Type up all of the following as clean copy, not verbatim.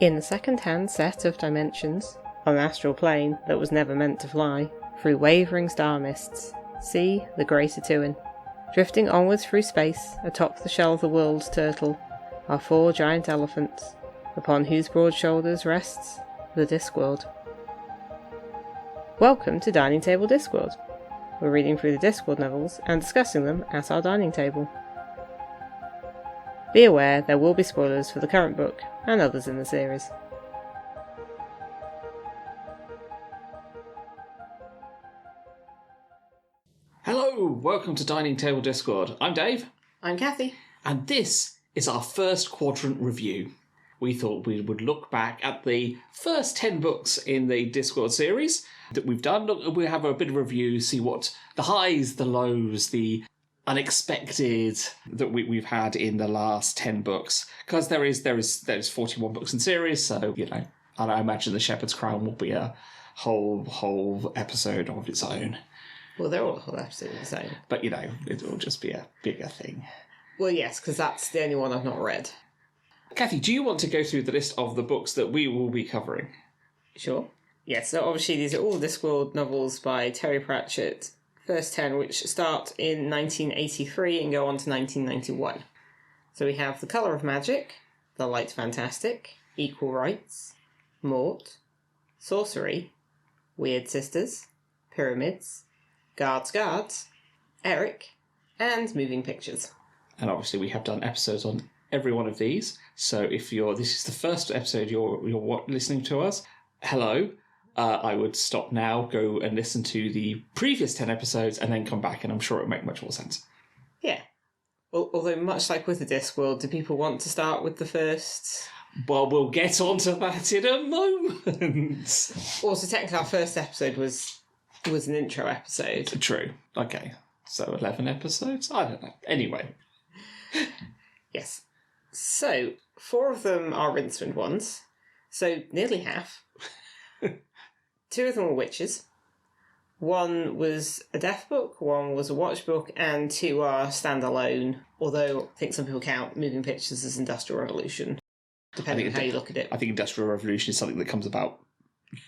In a second-hand set of dimensions, on an astral plane that was never meant to fly, through wavering star mists, see the Grey Satuin. Drifting onwards through space, atop the shell of the world's turtle, are 4 giant elephants, upon whose broad shoulders rests the Discworld. Welcome to Dining Table Discworld. We're reading through the Discworld novels and discussing them at our dining table. Be aware there will be spoilers for the current book and others in the series. Hello, welcome to Dining Table Discworld. I'm Dave. I'm Kathy. And this is our first Quadrant review. We thought we would look back at the first 10 books in the Discworld series that we've done. We'll have a bit of a review, see what the highs, the lows, the unexpected that we've had in the last 10 books. Because there is 41 books in series, so, I imagine The Shepherd's Crown will be a whole episode of its own. Well, they're all a whole episode of its own. But, it will just be a bigger thing. Well, yes, because that's the only one I've not read. Kathy, do you want to go through the list of the books that we will be covering? Sure. Yes, so obviously these are all Discworld novels by Terry Pratchett. First 10, which start in 1983 and go on to 1991. So we have The Colour of Magic, The Light Fantastic, Equal Rights, Mort, Sorcery, Weird Sisters, Pyramids, Guards, Eric, and Moving Pictures. And obviously we have done episodes on every one of these. So if this is the first episode you're listening to us, hello. I would stop now, go and listen to the previous 10 episodes, and then come back, and I'm sure it would make much more sense. Yeah. Although, much like with the Discworld, do people want to start with the first? Well, we'll get onto that in a moment. Also, technically, our first episode was an intro episode. True. Okay. So 11 episodes? I don't know. Anyway. Yes. So, 4 of them are Rincewind ones. So, nearly half. 2 of them were witches. 1 was a death book, 1 was a watch book, and 2 are standalone, although I think some people count Moving Pictures as Industrial Revolution, depending on how you look at it. I think Industrial Revolution is something that comes about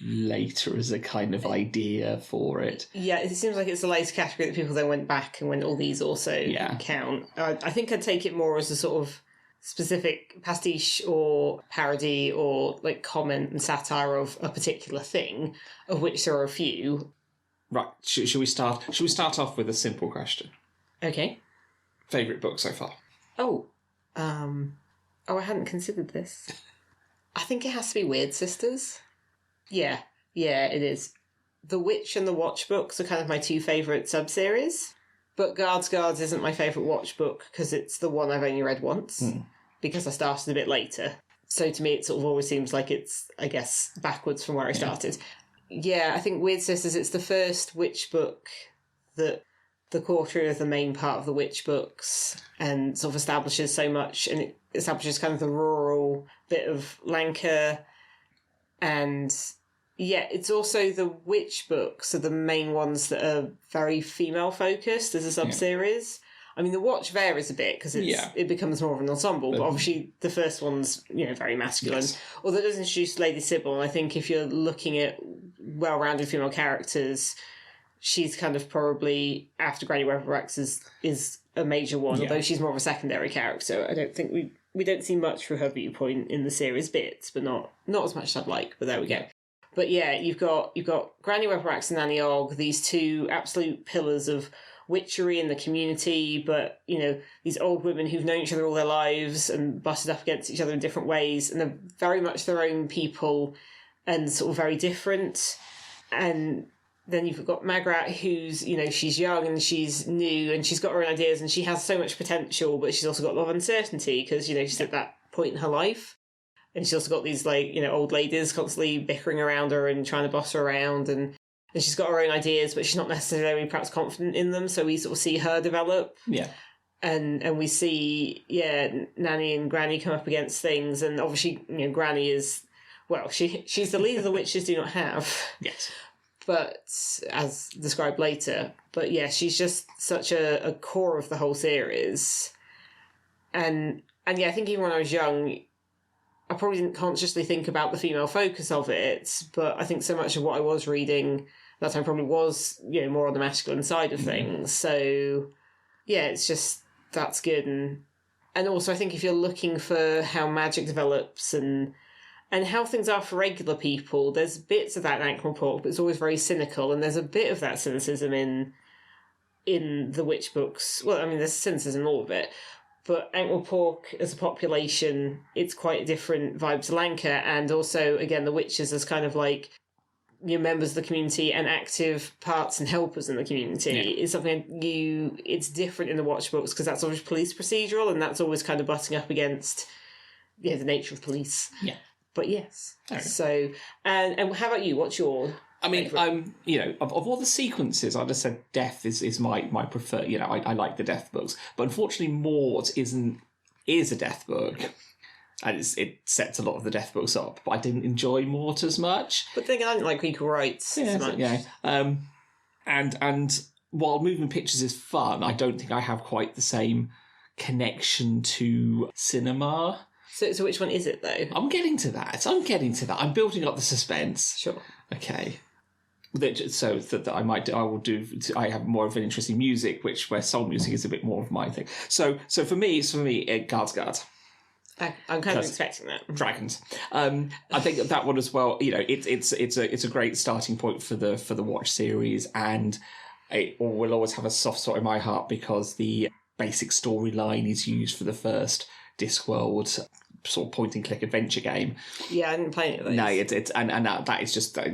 later as a kind of idea for it. Yeah, it seems like it's a later category that people then went back and went, all these also count. I think I'd take it more as a sort of specific pastiche or parody or comment and satire of a particular thing, of which there are a few. Right, should we start off with a simple question? Okay. Favourite book so far? I hadn't considered this. I think it has to be Weird Sisters. Yeah, it is. The Witch and the Watch books are kind of my 2 favourite sub-series. But Guards isn't my favourite watch book because it's the one I've only read once because I started a bit later. So to me, it sort of always seems like it's, I guess, backwards from where I started. Yeah, I think Weird Sisters, it's the first witch book that the Quarterly is the main part of the witch books and sort of establishes so much, and it establishes kind of the rural bit of Lancre. And yeah, it's also the witch books are the main ones that are very female-focused as a sub-series. I mean, the watch varies a bit because it becomes more of an ensemble, but obviously the first one's, very masculine. Yes. Although it does introduce Lady Sybil, and I think if you're looking at well-rounded female characters, she's kind of probably, after Granny Weatherwax, is a major one, although she's more of a secondary character. I don't think we don't see much through her viewpoint in the series bits, but not as much as I'd like, but there we go. But yeah, you've got Granny Weatherwax and Nanny Ogg, these 2 absolute pillars of witchery in the community, but, these old women who've known each other all their lives and butted up against each other in different ways, and they're very much their own people and sort of very different. And then you've got Magrat, who's, she's young and she's new and she's got her own ideas and she has so much potential, but she's also got a lot of uncertainty because, she's at that point in her life. And she's also got these, old ladies constantly bickering around her and trying to boss her around. And she's got her own ideas, but she's not necessarily perhaps confident in them. So we sort of see her develop. Yeah. And we see, Nanny and Granny come up against things. And obviously, Granny is, she's the leader the witches do not have. Yes. But, as described later. But yeah, she's just such a core of the whole series. And yeah, I think even when I was young, I probably didn't consciously think about the female focus of it, but I think so much of what I was reading that time probably was, more on the masculine side of things. So, yeah, it's just, that's good. And also I think if you're looking for how magic develops and how things are for regular people, there's bits of that in Ankh-Morpork, but it's always very cynical, and there's a bit of that cynicism in the witch books. Well, I mean, there's cynicism in all of it, but Ankh-Morpork as a population, it's quite a different vibe to Lanka, and also, again, the witches as kind of like members of the community and active parts and helpers in the community is something it's different in the watch books, because that's always police procedural, and that's always kind of butting up against the nature of police. Yeah. But yes. So, and how about you? What's your... I mean, of all the sequences, I just said Death is my preferred. I like the Death books, but unfortunately, Mort is a Death book, and it sets a lot of the Death books up. But I didn't enjoy Mort as much. But then I didn't like Equal Rights as much. Yeah. And while moving pictures is fun, I don't think I have quite the same connection to cinema. So which one is it though? I'm getting to that. I'm building up the suspense. Sure. Okay. So that I have more of an interest in music, where soul music is a bit more of my thing. So for me, Guards. I'm kind of expecting that. Dragons. I think that one as well. It's a great starting point for the watch series, and it will always have a soft spot in my heart because the basic storyline is used for the first Discworld sort of point and click adventure game. Yeah, I didn't play any of those. No, it's that is just the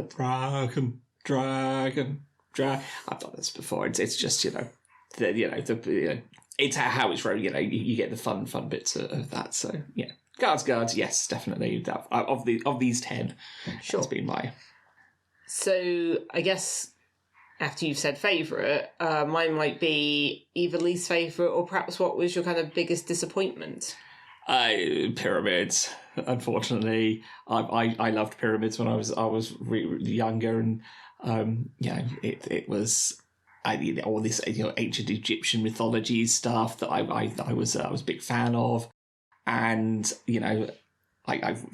dragon. I've done this before. It's just it's how it's wrote. You get the fun bits of that. So yeah, guards. Yes, definitely. That of these 10, sure, has been my. So I guess after you've said favourite, mine might be either least favourite or perhaps what was your kind of biggest disappointment? Pyramids. Unfortunately, I loved Pyramids when I was younger, and it was all this ancient Egyptian mythology stuff that I was a big fan of, and I've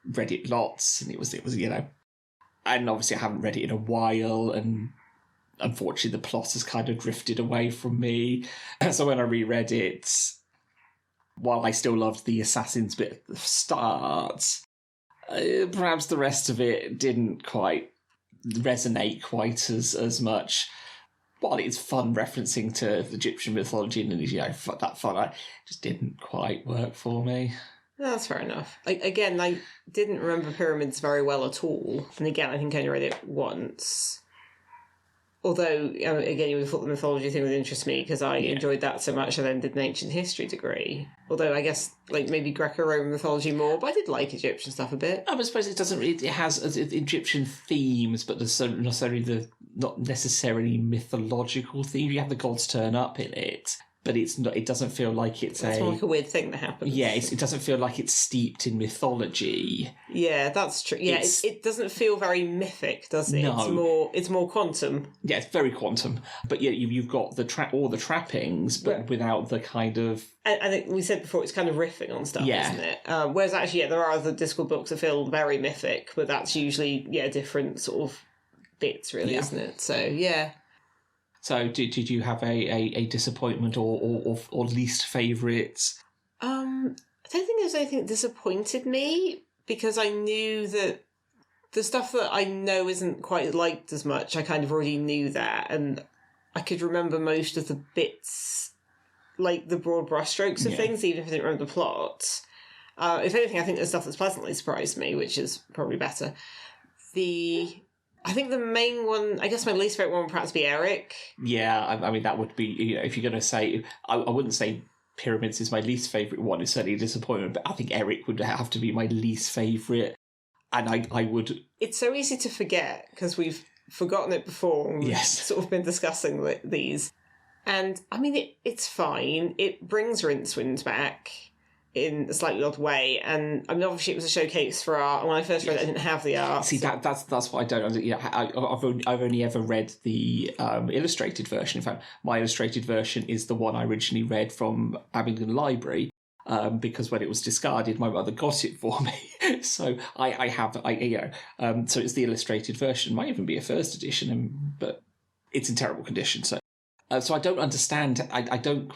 read it lots, and it was and obviously I haven't read it in a while, and unfortunately the plot has kind of drifted away from me. So when I reread it, while I still loved the assassins bit at the start, perhaps the rest of it didn't quite resonate quite as much. While it's fun referencing to the Egyptian mythology and that fun, it just didn't quite work for me. No, that's fair enough. Again, I didn't remember Pyramids very well at all. And again, I think I only read it once. Although, again, you would have thought the mythology thing would interest me because I enjoyed that so much. I then did an ancient history degree. Although I guess maybe Greco-Roman mythology more, but I did like Egyptian stuff a bit. I suppose it doesn't. It has Egyptian themes, but there's not necessarily mythological themes. You have the gods turn up in it, but it's not. It doesn't feel like it's more like a weird thing that happens. Yeah, it doesn't feel like it's steeped in mythology. Yeah, that's true. Yeah, it doesn't feel very mythic, does it? No. It's more quantum. Yeah, it's very quantum. But yeah, you've got all the trappings, but without the kind of. I think we said before, it's kind of riffing on stuff, isn't it? Whereas actually, there are other Discworld books that feel very mythic, but that's usually different sort of bits, really, isn't it? So yeah. So did you have a disappointment or least favourites? I don't think there's anything that disappointed me, because I knew that the stuff that I know isn't quite liked as much, I kind of already knew that, and I could remember most of the bits, like the broad brushstrokes of things, even if I didn't remember the plot. If anything, I think there's stuff that's pleasantly surprised me, which is probably better. I think the main one, I guess my least favourite one would perhaps be Eric. Yeah, I mean, that would be, if you're going to say, I wouldn't say Pyramids is my least favourite one. It's certainly a disappointment, but I think Eric would have to be my least favourite. And I would... It's so easy to forget, because we've forgotten it before, and we've sort of been discussing these. And, I mean, it's fine. It brings Rincewind back in a slightly odd way, and I mean, obviously it was a showcase for art, and when I first read it I didn't have the art. See, that's what I don't understand. I've only ever read the illustrated version. In fact, my illustrated version is the one I originally read from Abingdon Library, because when it was discarded, my mother got it for me. So so it's the illustrated version. Might even be a first edition, but it's in terrible condition. So I don't understand. I don't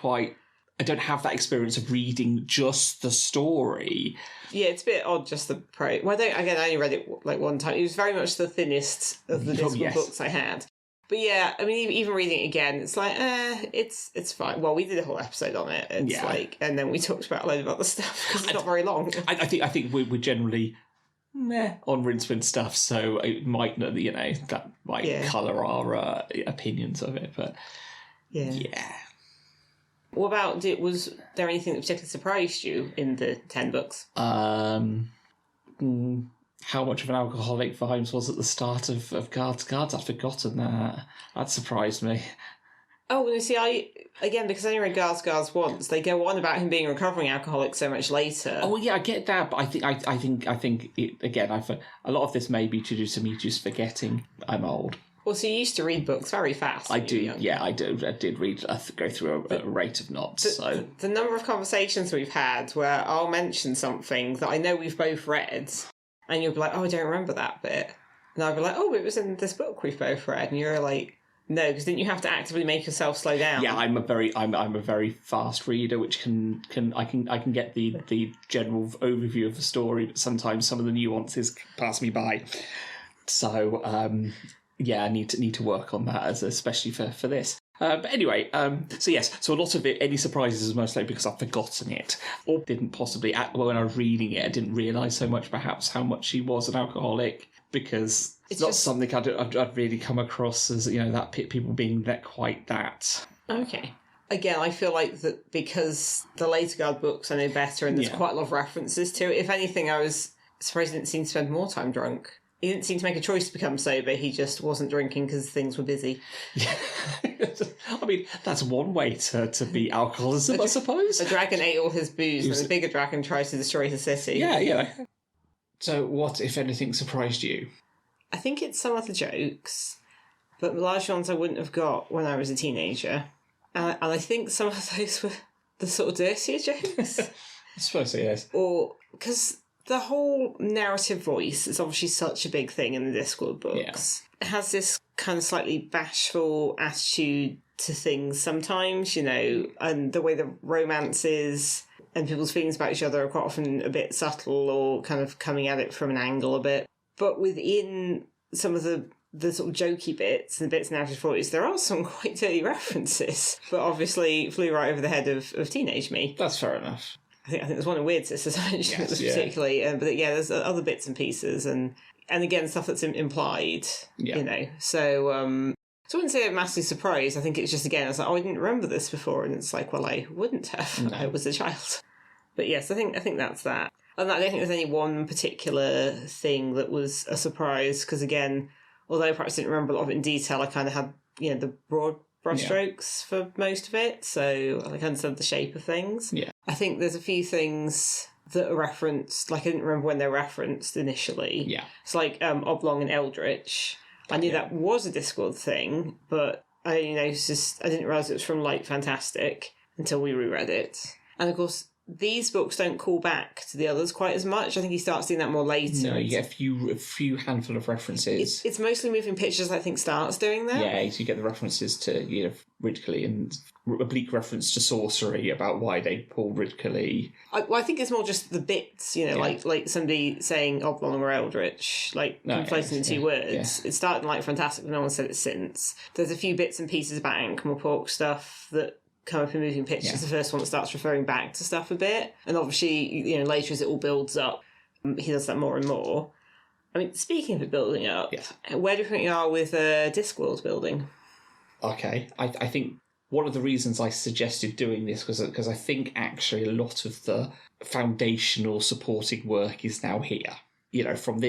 have that experience of reading just the story. Yeah, it's a bit odd, just the prose. Well, I only read it like one time. It was very much the thinnest of the Discworld books I had. But yeah, I mean, even reading it again, it's like, it's fine. Well, we did a whole episode on it. It's like, and then we talked about a load of other stuff because it's not very long. I think we're generally meh on Rincewind stuff, so it might, that might colour our opinions of it. But yeah. What about, was there anything that particularly surprised you in the 10 books? How much of an alcoholic Vimes was at the start of Guards. I'd forgotten that. That surprised me. Oh, you see, because I only read Guards once, they go on about him being a recovering alcoholic so much later. Oh, yeah, I get that, but I think it, again, a lot of this may be to do to me just forgetting I'm old. Well, so you used to read books very fast. I do, yeah, I do. I did read, go through a rate of knots. The number of conversations we've had where I'll mention something that I know we've both read, and you'll be like, oh, I don't remember that bit. And I'll be like, oh, it was in this book we've both read. And you're like, no, because didn't you have to actively make yourself slow down? Yeah, I'm a very fast reader, which I can get the general overview of the story, but sometimes some of the nuances pass me by. So, I need to work on that, especially for this. But anyway, so a lot of it, any surprises is mostly because I've forgotten it, or didn't possibly, when I was reading it, I didn't realise so much perhaps how much he was an alcoholic, because it's not something I'd really come across as, that people being that quite that. Okay. Again, I feel like that because the later Guard books I know better, and there's quite a lot of references to it. If anything, I was surprised he didn't seem to spend more time drunk. He didn't seem to make a choice to become sober. He just wasn't drinking because things were busy. Yeah. I mean, that's one way to beat alcoholism, I suppose. A dragon ate all his booze, and the bigger dragon tries to destroy the city. Yeah. So what, if anything, surprised you? I think it's some of the jokes, but the large ones I wouldn't have got when I was a teenager. And I think some of those were the sort of dirtier jokes. I suppose so, yes. Or, because the whole narrative voice is obviously such a big thing in the Discworld books. Yeah. It has this kind of slightly bashful attitude to things sometimes, and the way the romance is and people's feelings about each other are quite often a bit subtle or kind of coming at it from an angle a bit. But within some of the sort of jokey bits and the bits in narrative voice, there are some quite dirty references, but obviously flew right over the head of teenage me. That's fair enough. I think there's one in Weird Sisters I mentioned particularly, but there's other bits and pieces and again stuff that's implied, So I wouldn't say I'm massively surprised. I think it's just again, it's like, oh, I didn't remember this before, and it's like, well, I wouldn't have. No. I was a child. But yes, I think that's that. And I don't think there's any one particular thing that was a surprise because again, although I perhaps didn't remember a lot of it in detail, I kind of had the broad brushstrokes for most of it, so I understand the shape of things. Yeah. I think there's a few things that are referenced, like I didn't remember when they're referenced initially. Yeah. It's like Oblong and Eldritch. I knew that was a Discworld thing, but I only noticed, I didn't realise it was from Light Fantastic until we reread it. And of course, these books don't call back to the others quite as much. I think he starts doing that more later. No, you get a few handful of references. It's mostly Moving Pictures, I think, starts doing that. Yeah, so you get the references to, Ridcully and oblique reference to sorcery about why they pull Ridcully. I think it's more just the bits, like somebody saying Oblong or Eldritch, conflating the two words. Yeah. It started in Light Fantastic, but no one said it since. There's a few bits and pieces about Ankh-Morpork stuff that come up in Moving Pictures. The first one that starts referring back to stuff a bit, and obviously later as it all builds up, he does that more and more. I mean, speaking of it building up, where do you think you are with Discworld building? Okay, I think one of the reasons I suggested doing this was because I think actually a lot of the foundational supporting work is now here. From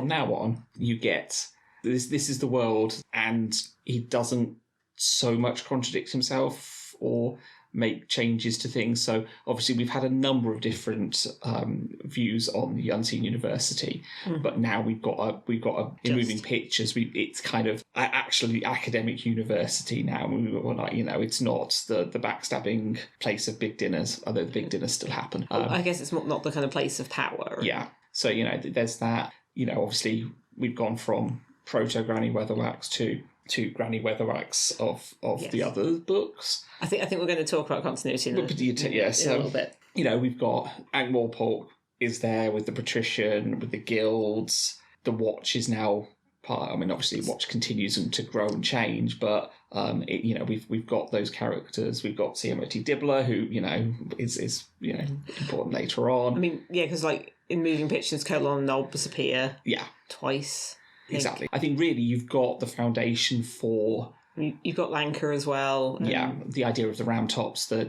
now on, you get this. This is the world, and he doesn't so much contradict himself or make changes to things. So obviously we've had a number of different views on the Unseen University, but now we've got in moving pictures. It's kind of actually academic university now. We're like, it's not the backstabbing place of big dinners, although the big dinners still happen. I guess it's not the kind of place of power. Yeah. So there's that. Obviously we've gone from proto Granny Weatherwax to Granny Weatherwax of the other books. I think we're going to talk about continuity in a little bit. We've got Ankh-Morpork is there with the patrician, with the guilds. The Watch is now part. I mean, obviously, Watch continues to grow and change, but we've got those characters. We've got CMOT Dibbler, who is important later on. I mean, because in moving pictures, Colon and Nob disappear. Yeah, twice. Exactly. I think really you've got the foundation for... You've got Lanka as well. Yeah, the idea of the Ram Tops, the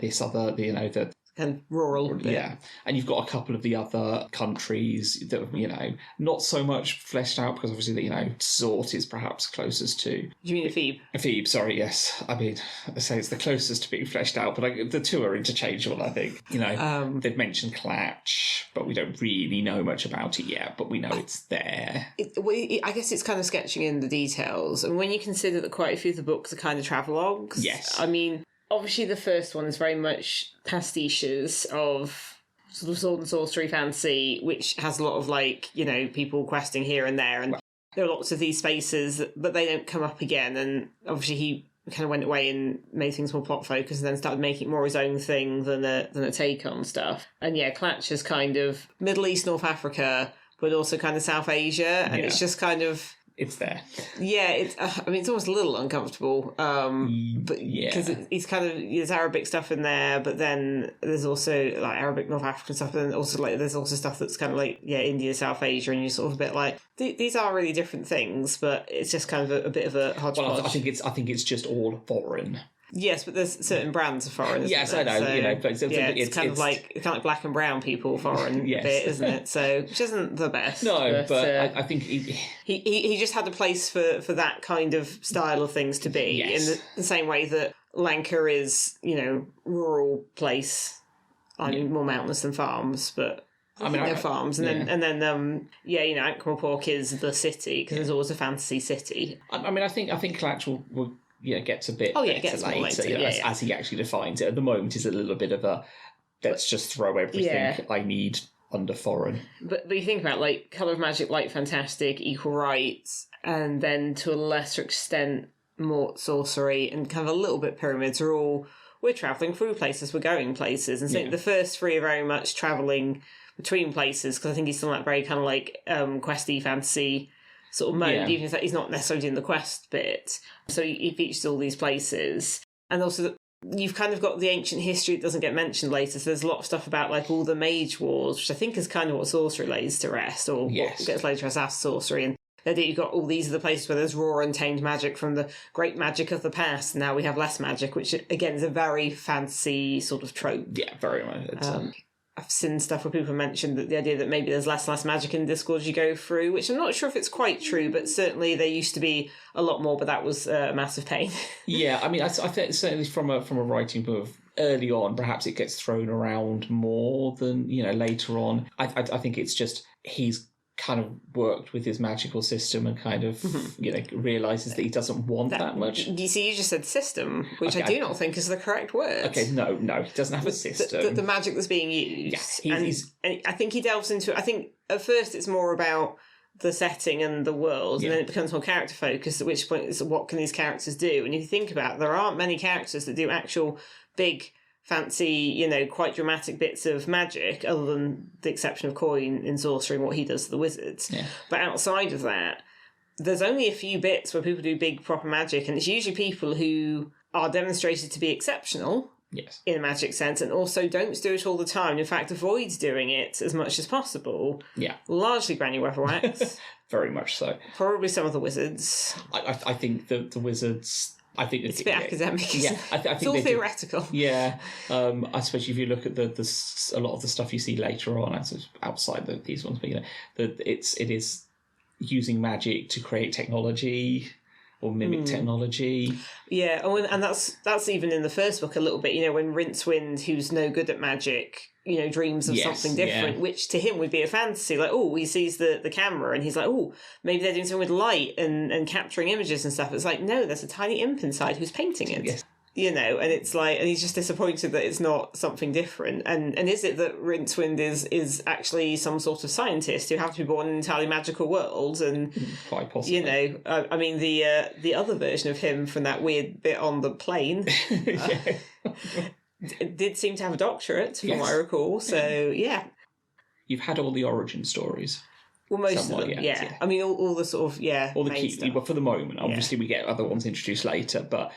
kind of rural bit. Yeah, and you've got a couple of the other countries that, not so much fleshed out, because obviously, Zort is perhaps closest to... Do you mean Ephebe? Ephebe, sorry, yes. I mean, I say it's the closest to being fleshed out, but the two are interchangeable, I think. They've mentioned Clatch, but we don't really know much about it yet, but we know it's there. I guess it's kind of sketching in the details, and when you consider that quite a few of the books are kind of travelogues... Yes. I mean... Obviously, the first one is very much pastiches of sort of sword and sorcery fantasy, which has a lot of, people questing here and there. And there are lots of these spaces, but they don't come up again. And obviously, he kind of went away and made things more plot focused and then started making more his own thing than a take on stuff. And Clatch is kind of Middle East, North Africa, but also kind of South Asia. And it's just kind of... It's there. Yeah, it's almost a little uncomfortable. But because it's kind of, there's Arabic stuff in there, but then there's also Arabic North African stuff, and also there's also stuff that's kind of India, South Asia, and you're sort of a bit like these are really different things, but it's just kind of a bit of a hodgepodge. Well, I think it's just all foreign. Yes, but there's certain brands of foreign. Yes, I know. So, but it's kind of like black and brown people foreign bit, isn't it? So which isn't the best. No, but I think he just had a place for that kind of style of things to be in the same way that Lanka is, rural place. I mean, more mountainous than farms, but. They're farms, and then Ankh-Morpork is the city because there's always a fantasy city. I think Clatch will gets a bit gets better later, as he actually defines it. At the moment, is a little bit of a let's just throw everything I need under foreign. But you think about Colour of Magic, Light Fantastic, Equal Rights, and then to a lesser extent Mort Sorcery and kind of a little bit Pyramids are all we're travelling through places, we're going places, and so the first three are very much travelling between places because I think he's still that very kind of questy fantasy sort of mode, even if he's not necessarily in the quest bit. So he features all these places. And also, you've kind of got the ancient history that doesn't get mentioned later, so there's a lot of stuff about all the mage wars, which I think is kind of what sorcery lays to rest, or what gets laid to rest after sorcery. And the idea you've got all these are the places where there's raw and tamed magic from the great magic of the past, and now we have less magic, which again is a very fancy sort of trope. Yeah, very much. I've seen stuff where people mentioned that the idea that maybe there's less magic in Discworld as you go through, which I'm not sure if it's quite true, but certainly there used to be a lot more, but that was a massive pain. Yeah, I mean, I think certainly from a writing book early on, perhaps it gets thrown around more than, later on. I think it's just he's kind of worked with his magical system and kind of, realises that he doesn't want that much. You see, you just said system, which I do not think is the correct word. Okay, no, he doesn't have a system. The magic that's being used. Yes, and I think he delves into it. I think at first it's more about the setting and the world, and then it becomes more character focused, at which point it's what can these characters do? And if you think about it, there aren't many characters that do actual big fancy, quite dramatic bits of magic, other than the exception of Coin in Sorcery and what he does to the wizards. Yeah. But outside of that, there's only a few bits where people do big proper magic, and it's usually people who are demonstrated to be exceptional in a magic sense, and also don't do it all the time. In fact, avoids doing it as much as possible. Yeah. Largely Granny Weatherwax. Very much so. Probably some of the wizards. I think the wizards... I think it's a bit academic. Yeah, I think it's all theoretical. Yeah, I suppose if you look at a lot of the stuff you see later on, outside these ones, but it is using magic to create technology, or mimic technology. Yeah, and that's even in the first book a little bit, when Rincewind, who's no good at magic, dreams of something different, which to him would be a fantasy. Like, he sees the camera and he's like, maybe they're doing something with light and capturing images and stuff. It's like, no, there's a tiny imp inside who's painting it. Yes. And it's like, and he's just disappointed that it's not something different. And is it that Rincewind is actually some sort of scientist who happened to be born in an entirely magical world? And quite possibly. I mean, the other version of him from that weird bit on the plane did seem to have a doctorate, from what I recall. So you've had all the origin stories. Well, most of them, yeah. I mean, all the sort of all the key stuff. But for the moment, obviously, we get other ones introduced later. But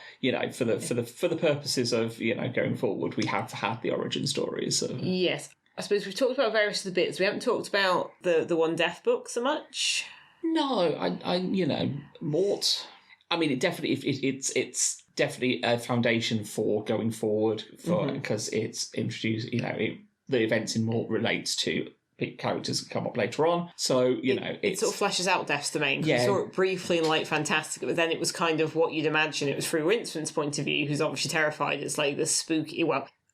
for the purposes of going forward, we have had the origin stories. So. Yes, I suppose we've talked about various of the bits. We haven't talked about the One Death book so much. No, I Mort. I mean, it definitely it's definitely a foundation for going forward because it's introduced. The events in Mort relates to characters that come up later on. So, it sort of fleshes out Death's domain. We saw it briefly in Light Fantastica, but then it was kind of what you'd imagine. It was through Winston's point of view, who's obviously terrified. It's like this spooky,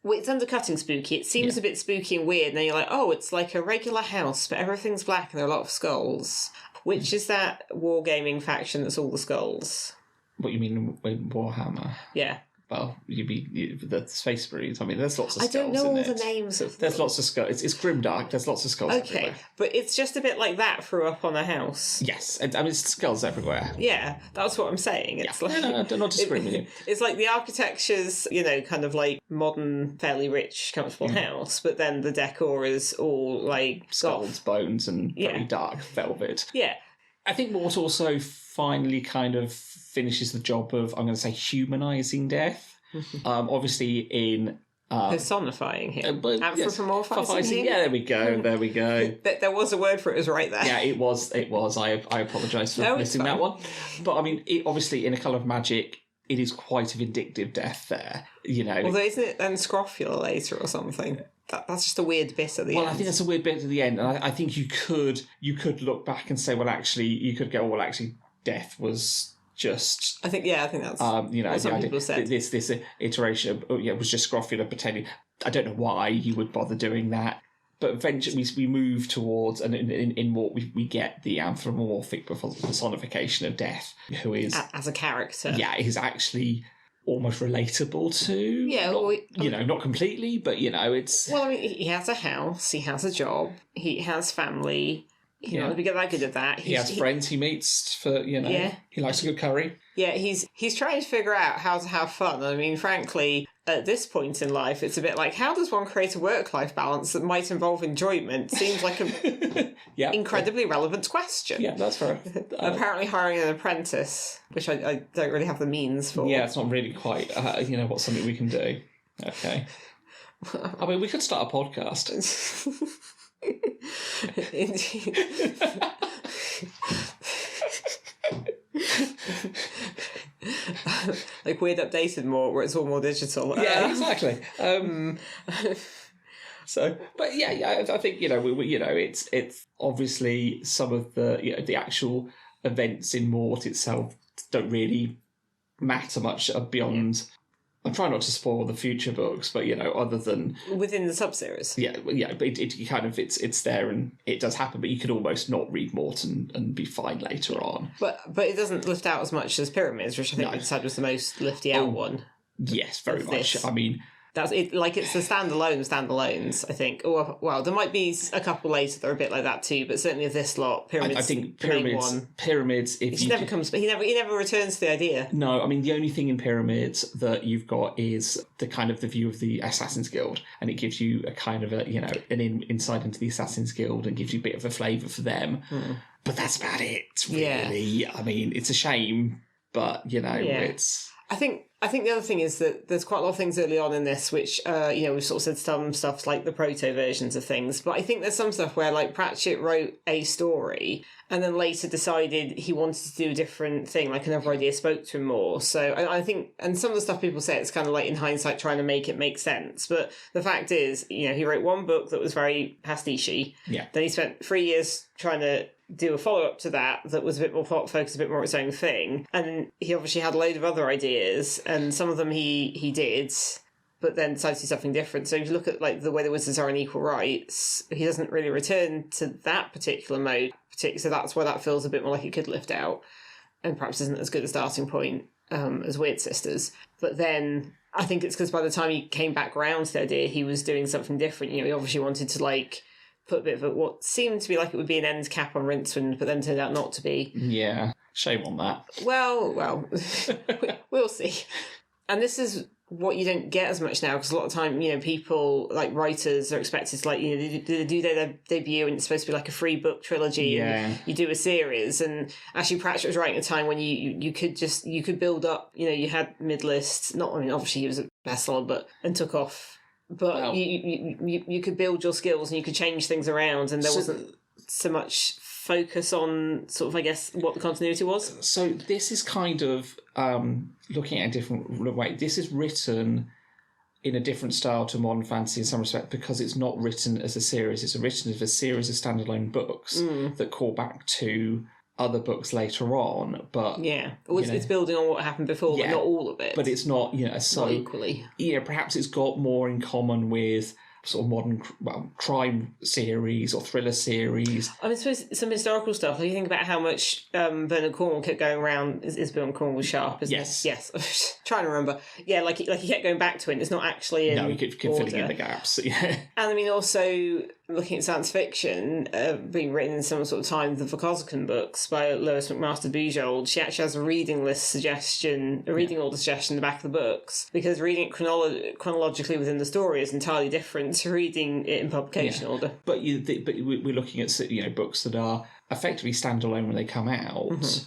it's undercutting spooky. It seems a bit spooky and weird, and then you're like, it's like a regular house, but everything's black and there are a lot of skulls. Which is that wargaming faction that's all the skulls? What you mean in Warhammer? Yeah. Well, the Space Marines. I mean, there's lots of skulls. I don't know all the names of them. There's lots of skulls. It's grimdark. There's lots of skulls everywhere. But it's just a bit like that threw up on a house. Yes. I mean, it's skulls everywhere. Yeah, that's what I'm saying. It's like, no, I'm not disagreeing with you. It's like the architecture's, kind of like modern, fairly rich, comfortable house, but then the decor is all like skulls, bones, and very dark velvet. Yeah. I think Mort also finally kind of finishes the job of, I'm going to say, humanising Death. Obviously in... personifying him. Anthropomorphizing him? Yeah, there we go. There was a word for it, it was right there. Yeah, it was. I apologise for missing that one. But I mean, obviously in A Colour of Magic, it is quite a vindictive Death there, Although isn't it then scrofula later or something? That's just a weird bit at the end. Well, I think that's a weird bit at the end. And I think you could look back and say, well, actually, you could go, Death was just... I think that's what some people said. This iteration was just scrofula pretending. I don't know why you would bother doing that. But eventually we move towards, and in Mort we get the anthropomorphic personification of Death, who is... As a character. Yeah, is actually... almost relatable to, not completely, but it's... Well, I mean, he has a house, he has a job, he has family, he's not that good at that. He has friends he meets for, he likes a good curry. Yeah, he's trying to figure out how to have fun. I mean, frankly, at this point in life, it's a bit like, how does one create a work-life balance that might involve enjoyment? Seems like an incredibly relevant question. Yeah, that's fair. Apparently hiring an apprentice, which I don't really have the means for. Yeah, it's not really quite, what's something we can do. Okay. I mean, we could start a podcast. Indeed. Like weird updated more where it's all more digital. Yeah, exactly. So, but I think it's obviously some of the actual events in Mort itself don't really matter much beyond. I'm trying not to spoil the future books, but other than within the sub-series. But it kind of it's there and it does happen, but you could almost not read Mort and be fine later on. But it doesn't lift out as much as Pyramids, which I think we decided was the most lifty out one. Yes, very much. I mean, that's it. Like it's the standalones, I think. Or well, there might be a couple later that are a bit like that too, but certainly of this lot, Pyramids. I think Pyramids. If he never comes, he never returns to the idea. No, I mean the only thing in Pyramids that you've got is the kind of the view of the Assassin's Guild, and it gives you a kind of an insight into the Assassin's Guild and gives you a bit of a flavour for them. But that's about it. Really, I mean, it's a shame, but it's. I think the other thing is that there's quite a lot of things early on in this which, we've sort of said some stuff like the proto versions of things, but I think there's some stuff where like Pratchett wrote a story and then later decided he wanted to do a different thing, like another idea spoke to him more. So I think, and some of the stuff people say it's kind of like in hindsight trying to make it make sense, but the fact is, he wrote one book that was very pastiche-y. Yeah. Then he spent 3 years trying to do a follow-up to that was a bit more plot-focused, a bit more its own thing. And he obviously had a load of other ideas, and some of them he did, but then decided to do something different. So if you look at like the way the wizards are in Equal Rights, he doesn't really return to that particular mode, so that's why that feels a bit more like it could lift out, and perhaps isn't as good a starting point as Weird Sisters. But then I think it's because by the time he came back around to the idea, he was doing something different. He obviously wanted to like put a bit of what seemed to be like it would be an end cap on Rincewind, but then turned out not to be. Yeah, shame on that. Well, we'll see. And this is what you don't get as much now, because a lot of time, people, like writers, are expected to, like, they do their debut and it's supposed to be like a 3-book trilogy, and you do a series. And actually Pratchett was writing at a time when you could build up, you had mid-lists, obviously he was a bestseller, and took off. But you could build your skills and you could change things around, and there wasn't so much focus on sort of, I guess, what the continuity was. So this is kind of looking at a different way. This is written in a different style to modern fantasy in some respect, because it's not written as a series. It's written as a series of standalone books that call back to other books later on. But it's building on what happened before, but not all of it. But it's not, so not equally. Perhaps it's got more in common with sort of modern crime series or thriller series. I suppose some historical stuff. Like you think about how much Bernard Cornwell kept going around. Is Bernard Cornwell sharp? Isn't Yes. It? Yes. Trying to remember. Yeah, like he kept going back to it. It's not actually in. No, he kept filling in the gaps. Yeah. And also looking at science fiction, being written in some sort of time, the Vorkosigan books by Lois McMaster Bujold, she actually has a reading order suggestion in the back of the books, because reading it chronologically within the story is entirely different to reading it in publication order. But we're looking at books that are effectively standalone when they come out.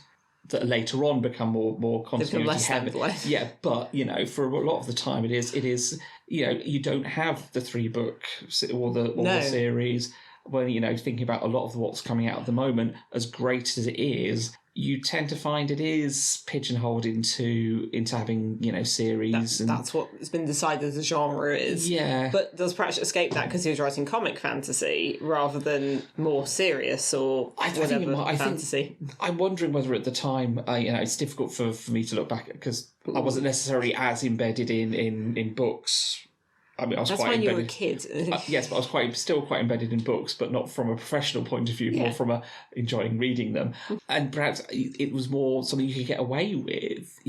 That later on become more continuity heavy. Yeah, but for a lot of the time it is you don't have the 3-book or the series. When thinking about a lot of what's coming out at the moment, as great as it is, you tend to find it is pigeonholed into having series. That's what has been decided the genre is. Yeah. But does Pratchett escape that because he was writing comic fantasy rather than more serious or fantasy? I'm wondering whether at the time, it's difficult for me to look back at, because I wasn't necessarily as embedded in books. I mean, I was That's quite when embedded. You were a kid. Yes, but I was still quite embedded in books, but not from a professional point of view, more from enjoying reading them. And perhaps it was more something you could get away with,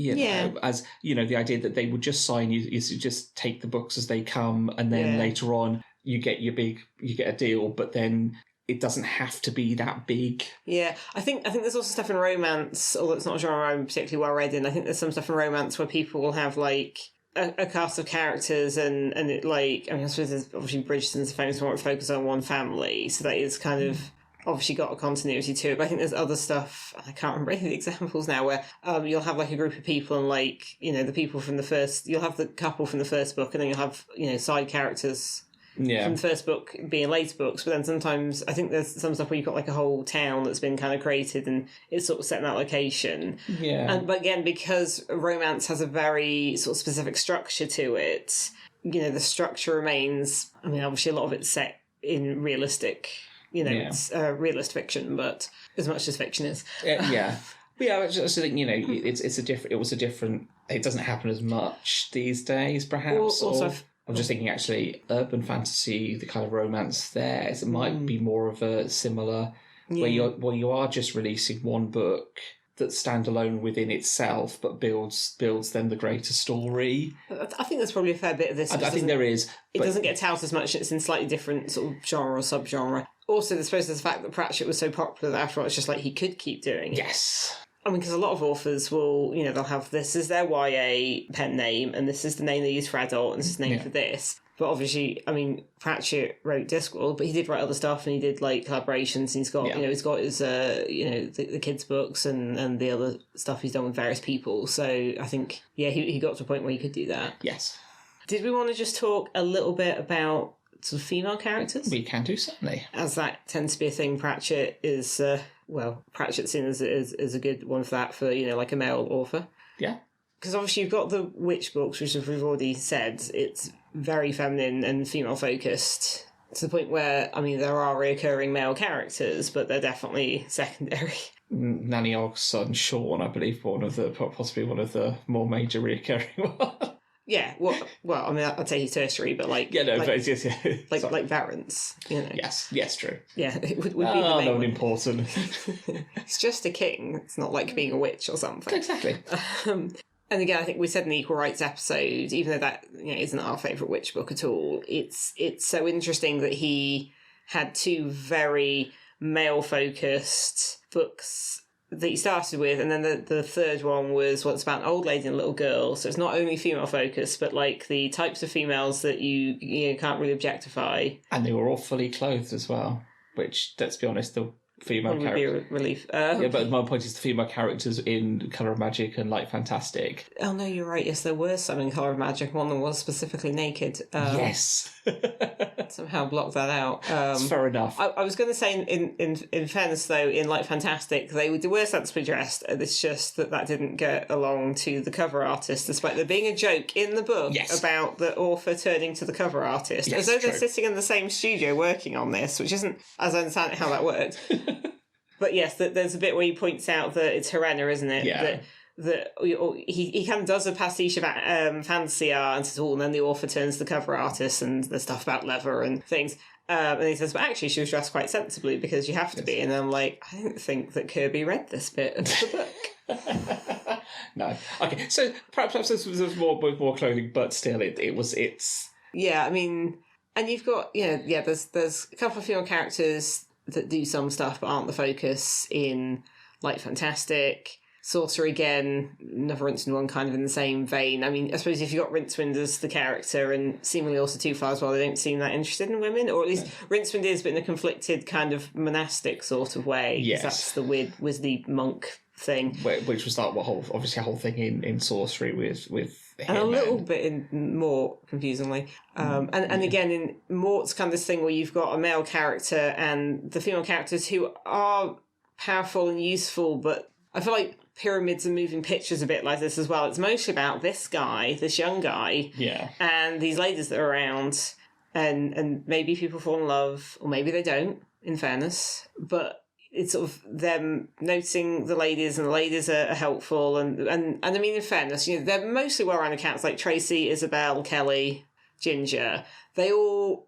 as, the idea that they would just sign you just take the books as they come, and then later on you get a deal, but then it doesn't have to be that big. Yeah, I think there's also stuff in romance, although it's not a genre I'm particularly well read in. I think there's some stuff in romance where people will have like a cast of characters and it I suppose there's obviously Bridgerton's famous one focus on one family, so that is kind of obviously got a continuity to it. But I think there's other stuff, I can't remember any of the examples now, where you'll have like a group of people and the people from the first, you'll have the couple from the first book, and then you'll have side characters from the first book being later books. But then sometimes I think there's some stuff where you've got like a whole town that's been kind of created and it's sort of set in that location. But again, because romance has a very sort of specific structure to it, the structure remains, obviously a lot of it's set in realistic, it's realist fiction, but as much as fiction is. I just think it doesn't happen as much these days, perhaps. I'm just thinking, actually, urban fantasy, the kind of romance there, it might be more of a similar, where you are just releasing one book that's standalone within itself, but builds then the greater story. I think there's probably a fair bit of this. I think there is. It doesn't get touted as much. It's in slightly different sort of genre or subgenre. Also, I suppose there's the fact that Pratchett was so popular that after all, it's just like he could keep doing it. Yes. Because a lot of authors will, they'll have this is their YA pen name, and this is the name they use for adult, and this is the name for this. But obviously, Pratchett wrote Discworld, but he did write other stuff, and he did like collaborations, and he's got, he's got his, the kids' books and the other stuff he's done with various people. So I think, he got to a point where he could do that. Yes. Did we want to just talk a little bit about sort of female characters? We can do, certainly. As that tends to be a thing, Pratchett is, Pratchett's seen as a good one for that, for, like a male author. Yeah. Because obviously you've got the witch books, which, as we've already said, it's very feminine and female-focused. to the point where, I mean, there are recurring male characters, but they're definitely secondary. Nanny Ogg's son Sean, I believe, possibly one of the more major recurring ones. Yeah, well, I mean, I'd say he's tertiary, but like... Yeah, no, like, but yes, yeah. like Varens, you know. Yes, true. Yeah, it would be the main no one one. important. It's just a king. It's not like being a witch or something. Exactly. And again, I think we said in the Equal Rights episode, even though that isn't our favourite witch book at all, it's so interesting that he had two very male-focused books that he started with, and then the third one was what's about an old lady and a little girl. So it's not only female-focused, but like the types of females that you can't really objectify. And they were all fully clothed as well, which, let's be honest, the female would be a relief. Yeah, but my point is the female characters in Colour of Magic and Light Fantastic. Oh no, you're right. Yes, there were some in Colour of Magic. One that was specifically naked. Yes. Somehow blocked that out. It's fair enough. I was going to say, in fairness though, in Light Fantastic, they were sensibly dressed. It's just that didn't get along to the cover artist, despite there being a joke in the book about the author turning to the cover artist, as though they're sitting in the same studio working on this, which isn't, as I understand it, how that worked. But yes, there's a bit where he points out that it's Helena, isn't it? Yeah. That he kind of does a pastiche of fantasy art and says, and then the author turns to the cover artist and the stuff about leather and things. And he says, but actually she was dressed quite sensibly because you have to be. And I'm like, I don't think that Kirby read this bit of the book. No. Okay, so perhaps this was more clothing, but still it's... Yeah, I mean, and you've got, there's a couple of female characters that do some stuff but aren't the focus in Light Fantastic. Sorcerer, again, another Rincewind one kind of in the same vein. I mean, I suppose if you've got Rincewind as the character and seemingly also Two-Fire as well, they don't seem that interested in women, or at least Rincewind is, but in a conflicted kind of monastic sort of way. Yes. That's the weird wizardy monk thing. Which was like obviously a whole thing in Sorcery with and a little bit in Mort, confusingly. And again, in Mort's kind of this thing where you've got a male character and the female characters who are powerful and useful, but I feel like Pyramids and Moving Pictures a bit like this as well. It's mostly about this guy, this young guy, and these ladies that are around, and maybe people fall in love, or maybe they don't, in fairness, but it's sort of them noticing the ladies, and the ladies are helpful, and I mean, in fairness, they're mostly well-rounded cats, like Tracy, Isabel, Kelly, Ginger. They all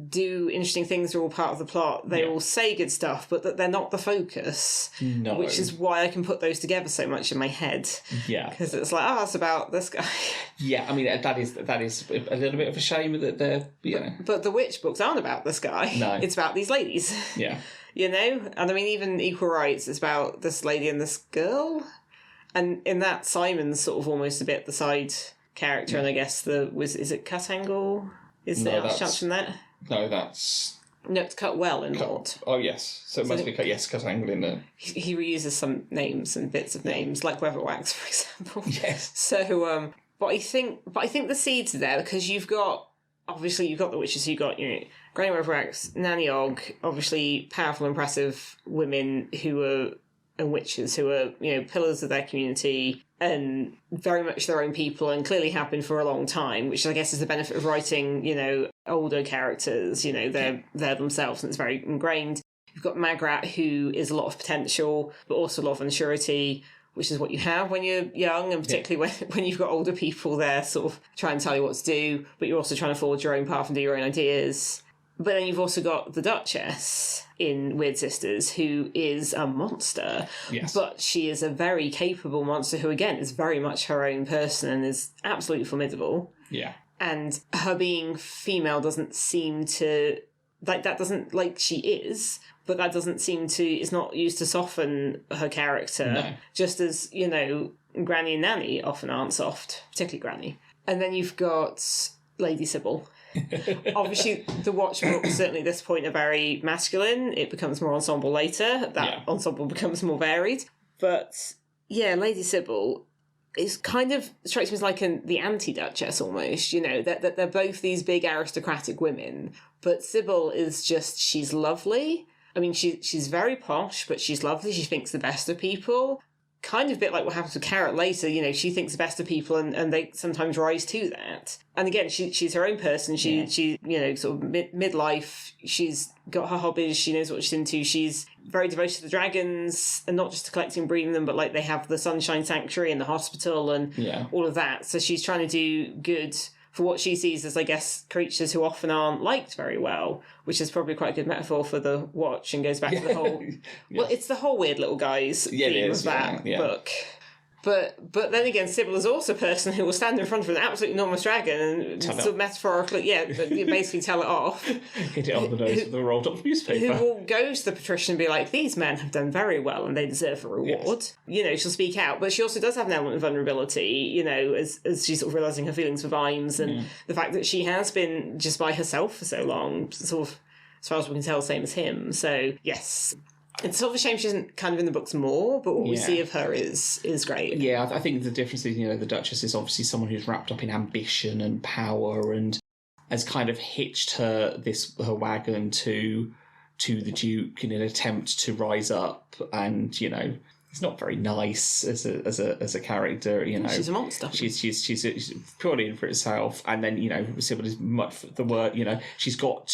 do interesting things, are all part of the plot. They all say good stuff, but that they're not the focus. No. Which is why I can put those together so much in my head. Yeah. Because it's like, it's about this guy. Yeah, I mean, that is a little bit of a shame that they're, But the witch books aren't about this guy. No. It's about these ladies. Yeah. And I mean, even Equal Rights is about this lady and this girl. And in that, Simon's sort of almost a bit the side character, and I guess is it Cut Angle? Is there a chance from that? No, that's... No, it's Cut Well in Mort. Oh, yes. So it must be Cut Angle in there. He reuses some names and bits of names, like Weatherwax, for example. Yes. So, but I think the seeds are there because you've got the witches. You've got Granny Weatherwax, Nanny Ogg, obviously powerful, impressive women and witches who are pillars of their community and very much their own people and clearly have been for a long time, which I guess is the benefit of writing older characters. They're themselves and it's very ingrained. You've got Magrat, who is a lot of potential but also a lot of unsurety, which is what you have when you're young, and particularly when you've got older people there sort of trying to tell you what to do, but you're also trying to forge your own path and do your own ideas. But then you've also got the Duchess in Weird Sisters, who is a monster. Yes. But she is a very capable monster who, again, is very much her own person and is absolutely formidable. Yeah. And her being female doesn't seem to... she is, but that doesn't seem to... It's not used to soften her character. No. Just as, Granny and Nanny often aren't soft, particularly Granny. And then you've got Lady Sybil. Obviously, the watch books, certainly at this point, are very masculine. It becomes more ensemble later. That ensemble becomes more varied. But, Lady Sybil is kind of strikes me as like the anti-Duchess almost, that they're both these big aristocratic women. But Sybil is just, she's lovely. I mean, she's very posh, but she's lovely. She thinks the best of people. kind of a bit like what happens with Carrot later. You know, she thinks the best of people, and they sometimes rise to that. And again, she's her own person. She you know, sort of midlife. She's got her hobbies. She knows what she's into. She's very devoted to the dragons, and not just to collecting and breeding them, but like they have the Sunshine Sanctuary and the hospital and all of that. So she's trying to do good for what she sees as, I guess, creatures who often aren't liked very well, which is probably quite a good metaphor for the Watch and goes back to the whole... Well, it's the whole Weird Little Guys theme of that book. But then again, Sybil is also a person who will stand in front of an absolutely enormous dragon and sort of metaphorically, basically tell it off. Hit it on the nose with a rolled up newspaper. Who will go to the patrician and be like, these men have done very well and they deserve a reward. Yes. You know, she'll speak out, but she also does have an element of vulnerability, you know, as she's sort of realising her feelings for Vimes and the fact that she has been just by herself for so long, sort of, as far as we can tell, same as him. So, yes. It's sort of a shame she isn't kind of in the books more, but what we see of her is great. Yeah, I think the difference is, you know, the Duchess is obviously someone who's wrapped up in ambition and power and has kind of hitched her wagon to the Duke in an attempt to rise up, and, you know, it's not very nice as a character, you know. She's a monster. She's purely in for herself, and then, you know, Sybil is much the word, you know, Sybil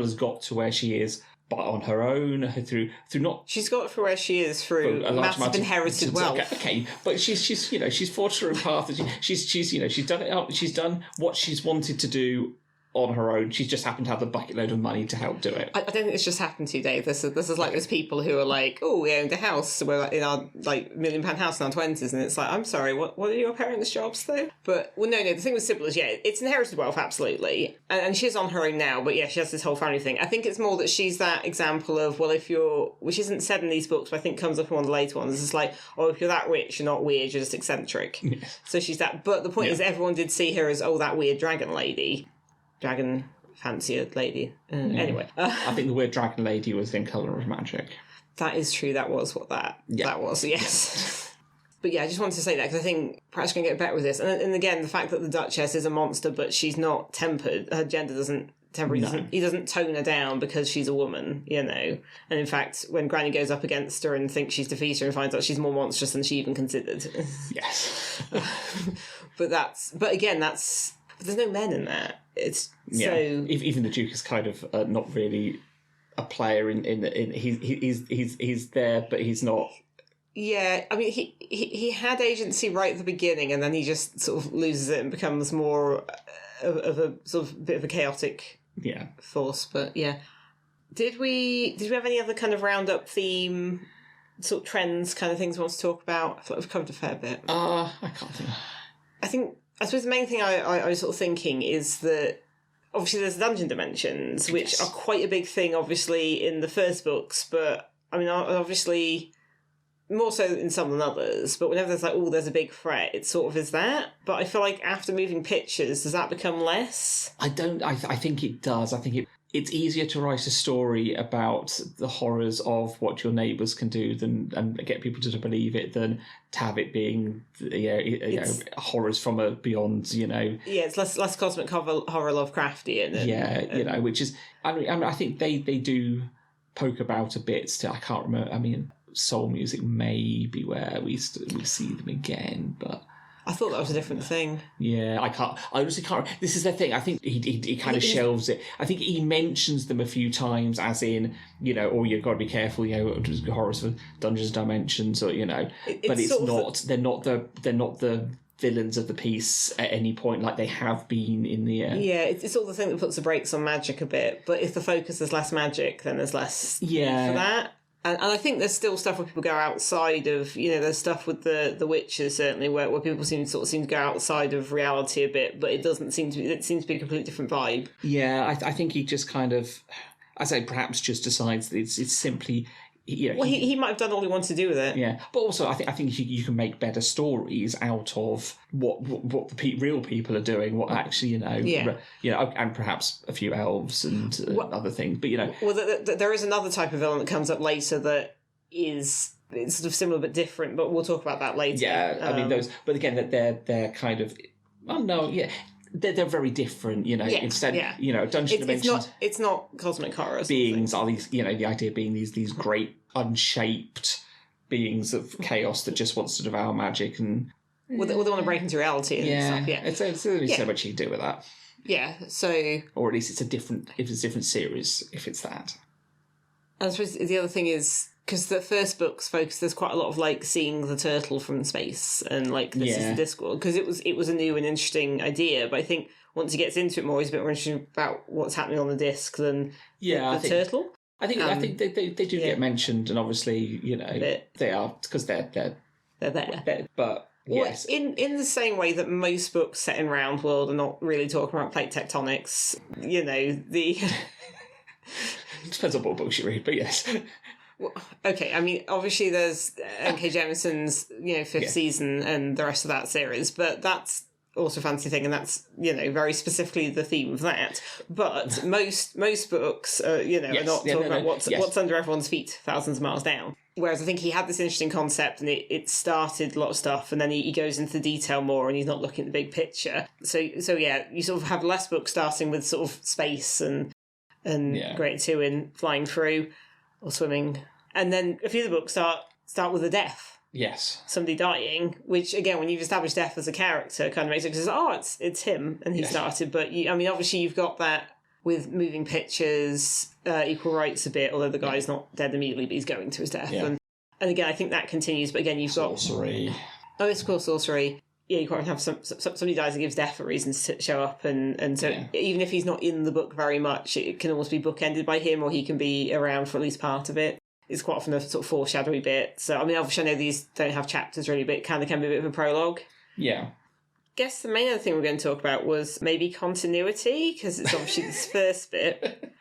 has got to where she is, but on her own, through not... She's got to where she is through massive inherited wealth. Okay, but she's you know, she's forged her own path. She's you know, she's done it. She's done what she's wanted to do on her own. She's just happened to have the bucket load of money to help do it. I don't think it's just happened to you, Dave. This is like those people who are like, oh, we owned a house, so we're in our like £1 million house in our 20s, and it's like, I'm sorry, what are your parents' jobs though? But well, no, the thing with Sybil is, it's inherited wealth, absolutely, and she's on her own now, but she has this whole family thing. I think it's more that she's that example of, well, if you're, which isn't said in these books, but I think comes up in one of the later ones, it's like, oh, if you're that rich, you're not weird, you're just eccentric. So she's that, but the point is, everyone did see her as, oh, that weird dragon fancier lady. Anyway. I think the word dragon lady was in Colour of Magic. That is true. That was what that was, yes. But I just wanted to say that because I think perhaps going to get better with this. And again, the fact that the Duchess is a monster, but she's not tempered. Her gender doesn't temper. He doesn't tone her down because she's a woman, you know. And in fact, when Granny goes up against her and thinks she's defeated her and finds out she's more monstrous than she even considered. Yes. But there's no men in that. It's so... Even the Duke is kind of not really a player in he's there, but he's not... Yeah, I mean, he had agency right at the beginning, and then he just sort of loses it and becomes more of a sort of bit of a chaotic force. But did we have any other kind of roundup theme, sort of trends, kind of things we want to talk about? I thought we've covered a fair bit. I can't think. I suppose the main thing I was sort of thinking is that obviously there's dungeon dimensions, which are quite a big thing, obviously, in the first books, but I mean, obviously more so in some than others, but whenever there's like, oh, there's a big threat, it sort of is that. But I feel like after moving pictures, does that become less? I think it does. I think it's easier to write a story about the horrors of what your neighbours can do and get people to believe it than to have it being horrors from a beyond, you know. Yeah, it's less cosmic horror Lovecraftian. Which is, I mean, I think they do poke about a bit still. I can't remember. I mean, soul music may be where we see them again, but... I thought that was a different thing. Yeah, I honestly can't. This is the thing. I think he kind of shelves it. I think he mentions them a few times, as in, you know, oh, you've got to be careful, you know, horrors for Dungeons Dimensions, or, you know, but it's not. They're not the villains of the piece at any point, like they have been in the it's all the thing that puts the brakes on magic a bit. But if the focus is less magic, then there's less for that. And I think there's still stuff where people go outside of, you know, there's stuff with the witches, certainly, where people seem to go outside of reality a bit, but it seems to be a completely different vibe. Yeah, I think he just kind of, I say perhaps just decides that it's simply... You know, well, he might have done all he wanted to do with it. Yeah, but also I think you can make better stories out of what the real people are doing. What actually, you know, and perhaps a few elves and other things. But you know, well, there is another type of villain that comes up later that is it's sort of similar but different. But we'll talk about that later. Yeah, I mean those. But again, that they're kind of. Oh no, yeah. They're very different, you know. Instead, you know, Dungeon Dimensions. It's not cosmic horror. Beings are these, you know, the idea being these great unshaped beings of chaos that just wants to devour magic and... Well, they want to break into reality and stuff, yeah. It's only so much you can do with that. Yeah, so... Or at least it's a different series, if it's that. And I suppose the other thing is, because the first book's focus, there's quite a lot of, like, seeing the turtle from space and, like, this is the Discworld. Because it was a new and interesting idea, but I think once he gets into it more, he's a bit more interested about what's happening on the disc than the turtle. I think they do get mentioned, and obviously, you know, they are, because they're there. But... Yes. Well, in the same way that most books set in Round World are not really talking about plate tectonics, you know, the... It depends on what books you read, but yes. Well, okay, I mean, obviously there's N.K. Jemisin's, you know, fifth season and the rest of that series, but that's also a fantasy thing, and that's, you know, very specifically the theme of that. But most books, you know, are not talking about what's under everyone's feet, thousands of miles down. Whereas I think he had this interesting concept, and it started a lot of stuff, and then he goes into the detail more, and he's not looking at the big picture. So yeah, you sort of have less books starting with sort of space and Great Two in flying through or swimming, and then a few of the books start with a death. Yes, somebody dying, which again, when you've established death as a character, kind of makes it because it's him and he started. But I mean, obviously you've got that with moving pictures, equal rights a bit, although the guy's not dead immediately, but he's going to his death. Yeah. And again, I think that continues. But again, you've got sorcery. Oh, it's of course sorcery. Yeah, you quite have somebody dies and gives death for reasons to show up, and so even if he's not in the book very much, it can almost be bookended by him, or he can be around for at least part of it. It's quite often a sort of foreshadowy bit. So I mean, obviously I know these don't have chapters really, but it can be a bit of a prologue. Yeah. Guess the main other thing we're going to talk about was maybe continuity, because it's obviously this first bit.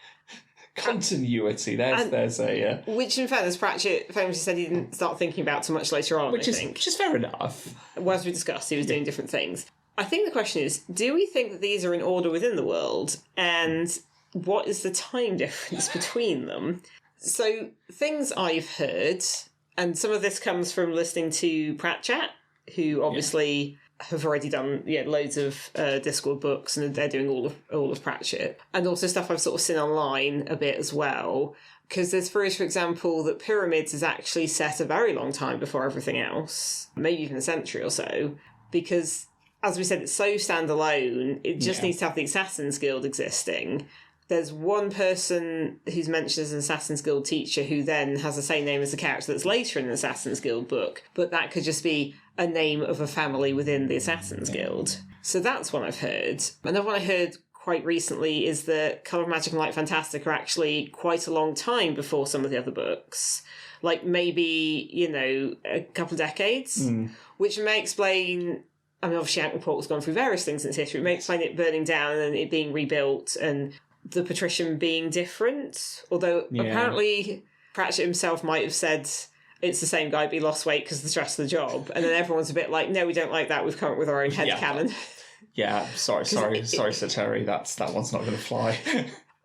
Continuity, there's a... Which, in fairness, Pratchett famously said he didn't start thinking about too much later on, Which is fair enough. Well, as we discussed, he was doing different things. I think the question is, do we think that these are in order within the world, and what is the time difference between them? So, things I've heard, and some of this comes from listening to Pratchett, who obviously... have already done loads of Discworld books, and they're doing all of Pratchett, and also stuff I've sort of seen online a bit as well. Because there's theories, for example, that Pyramids is actually set a very long time before everything else, maybe even a century or so. Because, as we said, it's so standalone. It just needs to have the Assassin's Guild existing. There's one person who's mentioned as an Assassin's Guild teacher who then has the same name as the character that's later in an Assassin's Guild book, but that could just be a name of a family within the Assassin's Guild. So that's one I've heard. Another one I heard quite recently is that Colour of Magic and Light Fantastic are actually quite a long time before some of the other books. Like maybe, a couple of decades, which may explain... I mean, obviously Ankh-Morpork's gone through various things in its history. It may explain it burning down and it being rebuilt and the patrician being different. Although apparently Pratchett himself might have said it's the same guy, but he lost weight because of the stress of the job. And then everyone's a bit like, no, we don't like that. We've come up with our own headcanon. Yeah, sorry, Sir Terry. That one's not going to fly.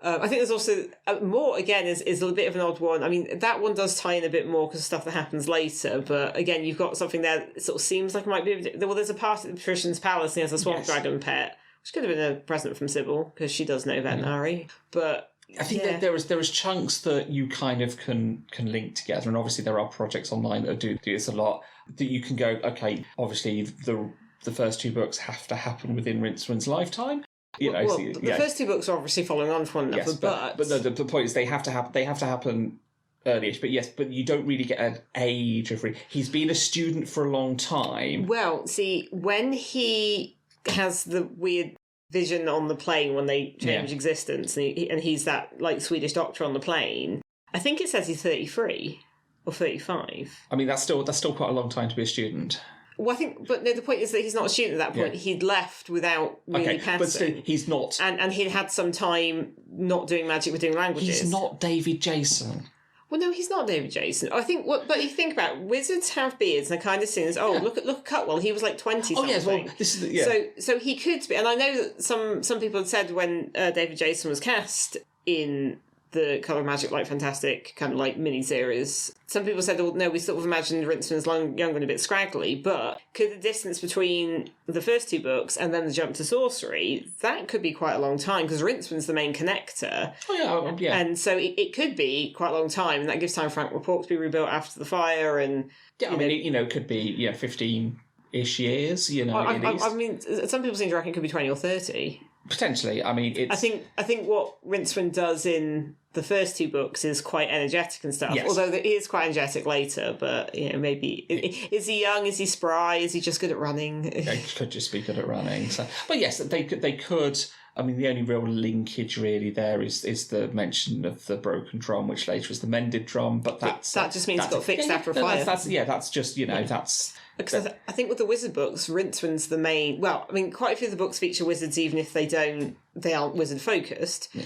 I think there's also more, again, is a bit of an odd one. I mean, that one does tie in a bit more because of stuff that happens later. But again, you've got something there that sort of seems like it might be... Well, there's a part at the patrician's palace and he has a swamp dragon pet, which could have been a present from Sybil because she does know veterinary. But... I think that there is chunks that you kind of can link together, and obviously there are projects online that do this a lot, that you can go, okay, obviously the first two books have to happen within Rincewind's lifetime. The first two books are obviously following on from one another, but the point is they have to happen early-ish, but you don't really get an age of... He's been a student for a long time. Well, see, when he has the weird vision on the plane when they change existence, and he's that like Swedish doctor on the plane, I think it says he's 33 or 35. I mean, that's still quite a long time to be a student. Well, I think, but no, the point is that he's not a student at that point. He'd left without really passing. But still, he's not. And he'd had some time not doing magic but doing languages. He's not David Jason. Well, no, he's not David Jason. I think, but you think about it, wizards have beards, and they're kind of seen as, look at Cutwell, he was like 20 something. Oh, yes, well, this is So he could be, and I know that some people had said when David Jason was cast in the Colour of Magic Light Fantastic kind of like mini-series. Some people said, well, no, we sort of imagined Rincewind as young and a bit scraggly, but could the distance between the first two books and then the jump to Sorcery, that could be quite a long time, because Rincewind's the main connector. Oh, yeah. And so it could be quite a long time, and that gives time for Ankh-Morpork to be rebuilt after the fire, and... Yeah, it could be 15-ish years, I mean, some people seem to reckon it could be 20 or 30. Potentially. I mean, it's... I think what Rincewind does in the first two books is quite energetic and stuff, yes. although he is quite energetic later, but, maybe... Is he young? Is he spry? Is he just good at running? He could just be good at running. So. But yes, they could... I mean, the only real linkage really there is the mention of the broken drum, which later is the mended drum, but that just means it got fixed after a fire. That's just, that's... Because I think with the wizard books, Rincewind's the main... Well, I mean, quite a few of the books feature wizards, even if they aren't wizard-focused. Yeah.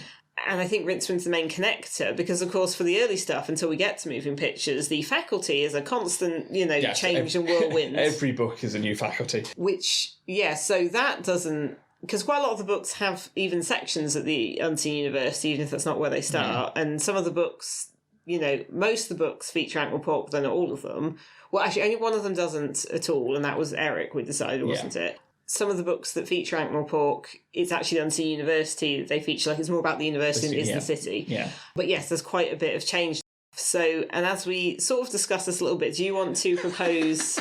And I think Rincewind's the main connector, because, of course, for the early stuff, until we get to moving pictures, the faculty is a constant, change and whirlwind. Every book is a new faculty. Which, so that doesn't... Because quite a lot of the books have even sections at the Unseen University, even if that's not where they start. Yeah. And some of the books, most of the books feature Ankh-Morpork, but not all of them. Well, actually, only one of them doesn't at all, and that was Eric, we decided, wasn't it? Some of the books that feature Ankh-Morpork, it's actually the Unseen University that they feature. Like, it's more about the university than it is the city. Yeah. But yes, there's quite a bit of change. So, and as we sort of discussed this a little bit, do you want to propose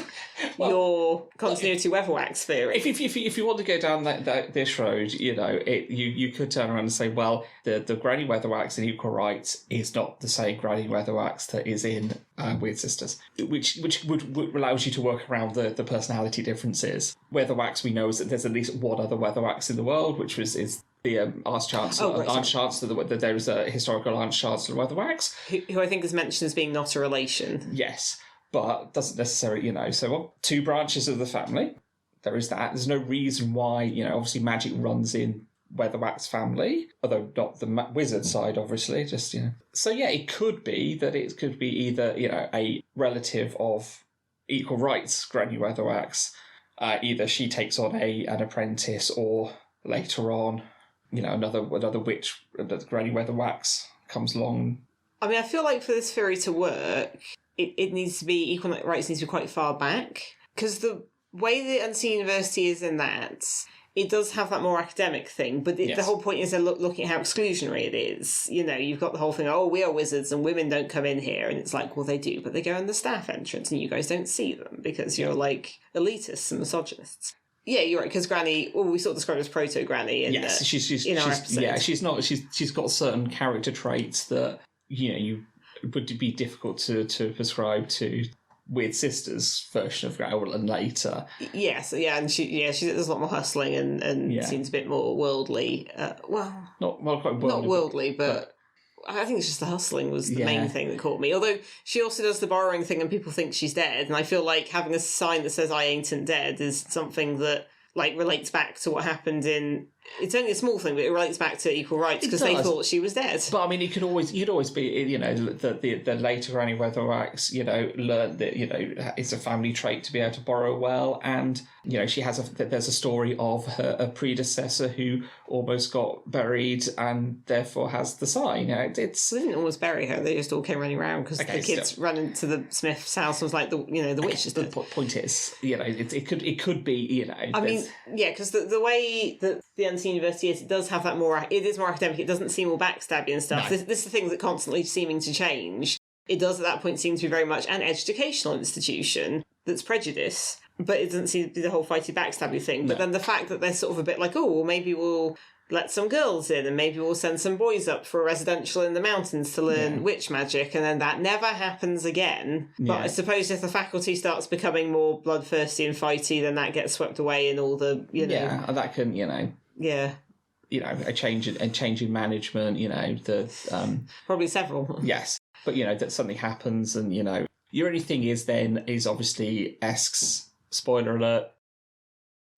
your continuity Weatherwax theory? If you want to go down this road, you could turn around and say, well, the Granny Weatherwax in Equal Rights is not the same Granny Weatherwax that is in Weird Sisters, which would allows you to work around the personality differences. Weatherwax, we know, is that there's at least one other Weatherwax in the world, which is the Arch Chancellor. There is a historical Arch Chancellor Weatherwax, who I think is mentioned as being not a relation. Yes, but doesn't necessarily, So, two branches of the family. There is that. There's no reason why, obviously magic runs in Weatherwax family, although not the wizard side, obviously. Just So it could be that it could be either a relative of Equal Rights Granny Weatherwax. Either she takes on an apprentice, or later on, another witch, Granny Weatherwax, comes along. I mean, I feel like for this theory to work, it needs to be, Equal Rights needs to be quite far back. Because the way the Unseen University is in that, it does have that more academic thing, but the whole point is they're looking at how exclusionary it is. You've got the whole thing, we are wizards and women don't come in here. And it's like, well, they do, but they go in the staff entrance and you guys don't see them because you're like elitists and misogynists. Yeah, you're right, because Granny, we sort of described her as proto-Granny in our episode. Yeah, she's got certain character traits that, you would be difficult to prescribe to Weird Sisters version of Granny and later. Yes, and she does a lot more hustling and seems a bit more worldly. Not quite worldly. Not worldly, but I think it's just the hustling was the main thing that caught me. Although she also does the borrowing thing and people think she's dead. And I feel like having a sign that says I ain't dead is something that relates back to what happened in... It's only a small thing, but it relates back to Equal Rights because they thought she was dead. But I mean, you'd always be, the later Granny Weatherwax, learned that, it's a family trait to be able to borrow well, and there's a story of a predecessor who almost got buried and therefore has the sign. They didn't almost bury her; they just all came running around because the kids ran into the Smith's house and was like, the witch is dead. The point is, it could be, I mean, because the way that the Unseen University is, it does have that it is more academic, it doesn't seem all backstabby and stuff. No. This is the thing that constantly seeming to change. It does at that point seem to be very much an educational institution that's prejudice, but it doesn't seem to be the whole fighty backstabby thing. But then the fact that they're sort of a bit like, maybe we'll let some girls in and maybe we'll send some boys up for a residential in the mountains to learn witch magic, and then that never happens again. But I suppose if the faculty starts becoming more bloodthirsty and fighty, then that gets swept away in all the, Yeah, that can, Yeah. A change in management, probably several. Yes. But, that something happens and, your only thing is obviously Esk's, spoiler alert,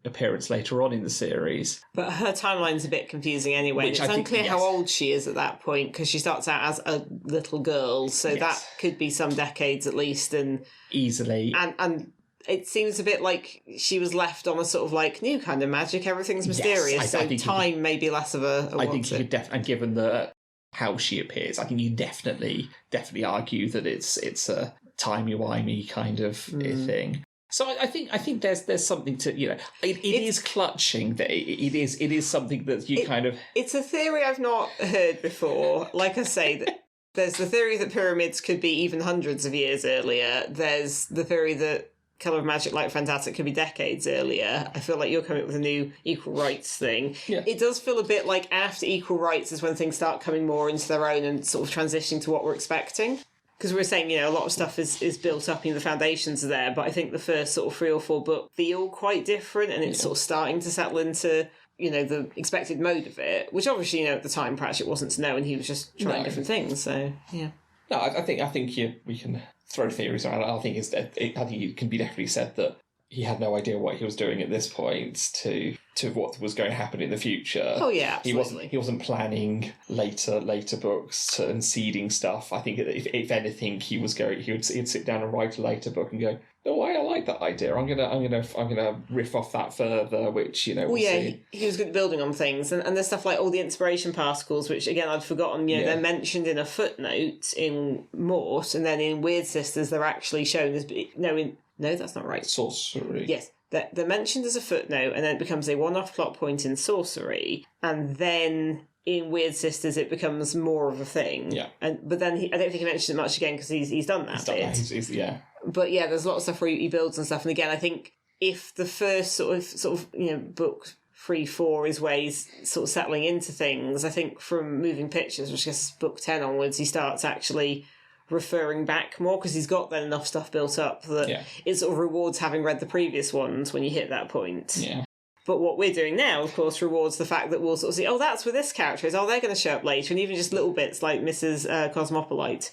appearance later on in the series. But her timeline's a bit confusing anyway. It's unclear how old she is at that point, because she starts out as a little girl, so that could be some decades at least. And easily. And it seems a bit like she was left on a sort of new kind of magic. Everything's mysterious, so time may be less of a I think you could definitely, and given the how she appears. I think you definitely argue that it's a timey-wimey kind of thing. So I think there's something to, it is clutching that it is something that you kind of... It's a theory I've not heard before. Like I say, that there's the theory that pyramids could be even hundreds of years earlier. There's the theory that Colour of Magic Light Fantastic could be decades earlier. I feel like you're coming up with a new equal rights thing. Yeah. It does feel a bit like after equal rights is when things start coming more into their own and sort of transitioning to what we're expecting. Because we're saying, a lot of stuff is built up, the foundations are there, but I think the first sort of 3 or 4 books feel quite different, and it's sort of starting to settle into, the expected mode of it, which obviously, at the time, Pratchett wasn't to know, and he was just trying different things, so, yeah. No, I think we can throw theories around. I think it can be definitely said that he had no idea what he was doing at this point to what was going to happen in the future. Oh yeah, absolutely. He wasn't planning later books and seeding stuff. I think if anything, he'd sit down and write a later book and go, "Oh, I like that idea. I'm gonna riff off that further." Which we'll see. He was good at building on things, and there's stuff like all the inspiration particles, which again I'd forgotten. They're mentioned in a footnote in Mort, and then in Weird Sisters they're actually shown as No, that's not right. Sorcery. Yes, they're mentioned as a footnote, and then it becomes a one-off plot point in Sorcery, and then in Weird Sisters it becomes more of a thing. Yeah. But then I don't think he mentions it much again because he's done that bit. Yeah. But yeah, there's a lot of stuff where he builds and stuff, and again, I think if the first sort of book 3-4 is where he's sort of settling into things, I think from Moving Pictures, which I guess is book 10 onwards, he starts actually referring back more because he's got then enough stuff built up that it sort of rewards having read the previous ones when you hit that point. Yeah. But what we're doing now, of course, rewards the fact that we'll sort of see, that's where this character is, they're going to show up later, and even just little bits like Mrs. Cosmopolite,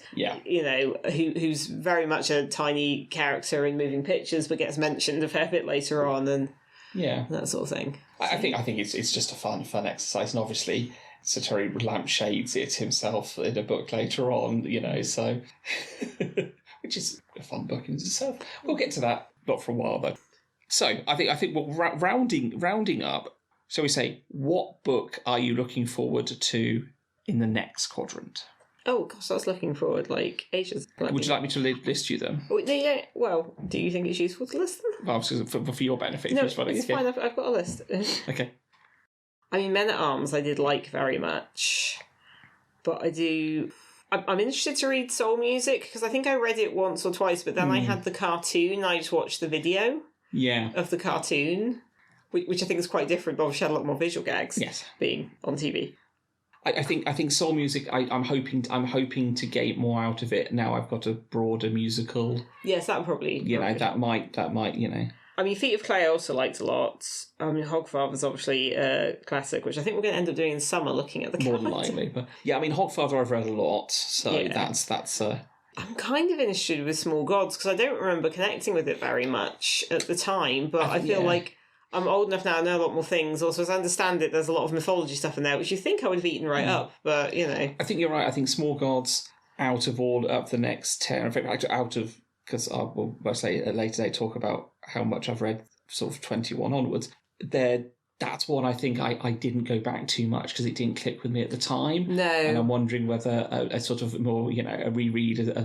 who's very much a tiny character in Moving Pictures but gets mentioned a fair bit later on, and that sort of thing. I think it's just a fun exercise, and obviously Satori lampshades it himself in a book later on, so which is a fun book in itself. We'll get to that, not for a while though. So I think we're rounding up. So we say, what book are you looking forward to in the next quadrant? Oh gosh, I was looking forward like ages. Would you like me to list you them? Well, do you think it's useful to list them? Well, for your benefit. No, it's fine. I've got a list. Okay. I mean, Men at Arms I did like very much, but I'm interested to read Soul Music because I think I read it once or twice, but then I had the cartoon. I just watched the video of the cartoon, which I think is quite different, but obviously had a lot more visual gags. Yes, being on TV. I think Soul Music. I'm hoping to get more out of it now. I've got a broader musical. Yes, that probably. That might. I mean, Feet of Clay I also liked a lot. I mean, Hogfather's obviously a classic, which I think we're going to end up doing in summer, looking at the more than likely. But yeah, I mean, Hogfather I've read a lot, so that's. I'm kind of interested with Small Gods because I don't remember connecting with it very much at the time, but I feel like I'm old enough now, I know a lot more things. Also, as I understand it, there's a lot of mythology stuff in there, which you think I would have eaten right up, but I think you're right. I think Small Gods, out of the next 10, in fact, because I will mostly at a later date talk about how much I've read sort of 21 onwards, that's one I think I didn't go back too much because it didn't click with me at the time. No. And I'm wondering whether a sort of more, a reread,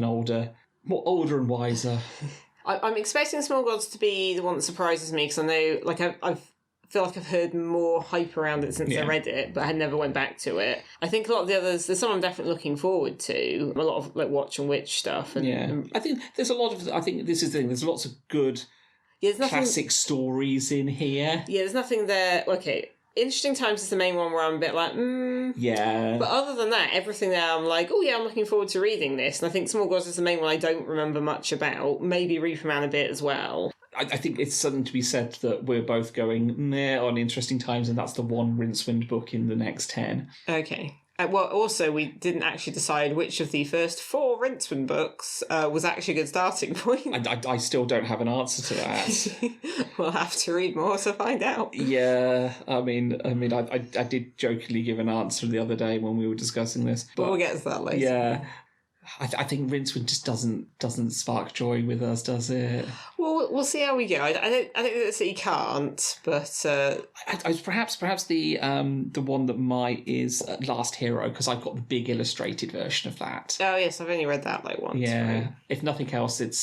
more older and wiser. I'm expecting Small Gods to be the one that surprises me because I know, like, I feel like I've heard more hype around it since I read it, but I never went back to it. I think a lot of the others, there's some I'm definitely looking forward to. A lot of, like, Watch and Witch stuff. And I think there's a lot of, I think this is the thing, there's lots of good classic stories in here. Yeah, there's nothing there. Okay, Interesting Times is the main one where I'm a bit like, Yeah. But other than that, everything there I'm like, oh yeah, I'm looking forward to reading this. And I think Small Gods is the main one I don't remember much about. Maybe Reefer Man a bit as well. I think it's something to be said that we're both going meh on Interesting Times, and that's the one Rincewind book in the next 10. Okay. Well, also, we didn't actually decide which of the first 4 Rincewind books was actually a good starting point. I still don't have an answer to that. We'll have to read more to find out. Yeah, I mean, I did jokingly give an answer the other day when we were discussing this. But we'll get to that later. Yeah. I think Rincewind just doesn't spark joy with us, does it? Well, we'll see how we go. I don't think that he can't, but perhaps the one that might is Last Hero, because I've got the big illustrated version of that. Oh yes, I've only read that like once. Yeah. Right? If nothing else, Eric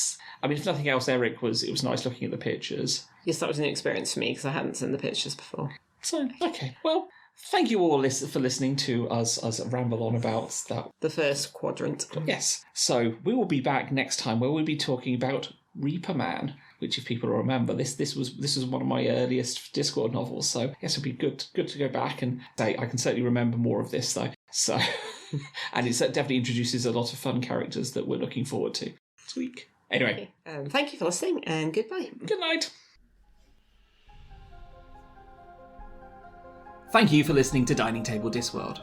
it was nice looking at the pictures. Yes, that was an experience for me because I hadn't seen the pictures before. So okay, well. Thank you all for listening to us ramble on about that. The first Quadrant. Yes. So we will be back next time where we'll be talking about Reaper Man, which, if people remember, this was one of my earliest Discworld novels. So I guess it'd be good to go back and say I can certainly remember more of this though. So and it definitely introduces a lot of fun characters that we're looking forward to this week. Anyway, thank you for listening and goodbye. Good night. Thank you for listening to Dining Table Discworld.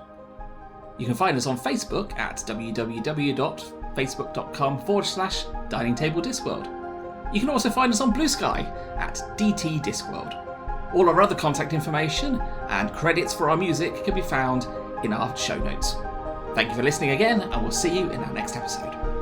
You can find us on Facebook at www.facebook.com/Dining Table Discworld. You can also find us on BlueSky at dtdiscworld. All our other contact information and credits for our music can be found in our show notes. Thank you for listening again, and we'll see you in our next episode.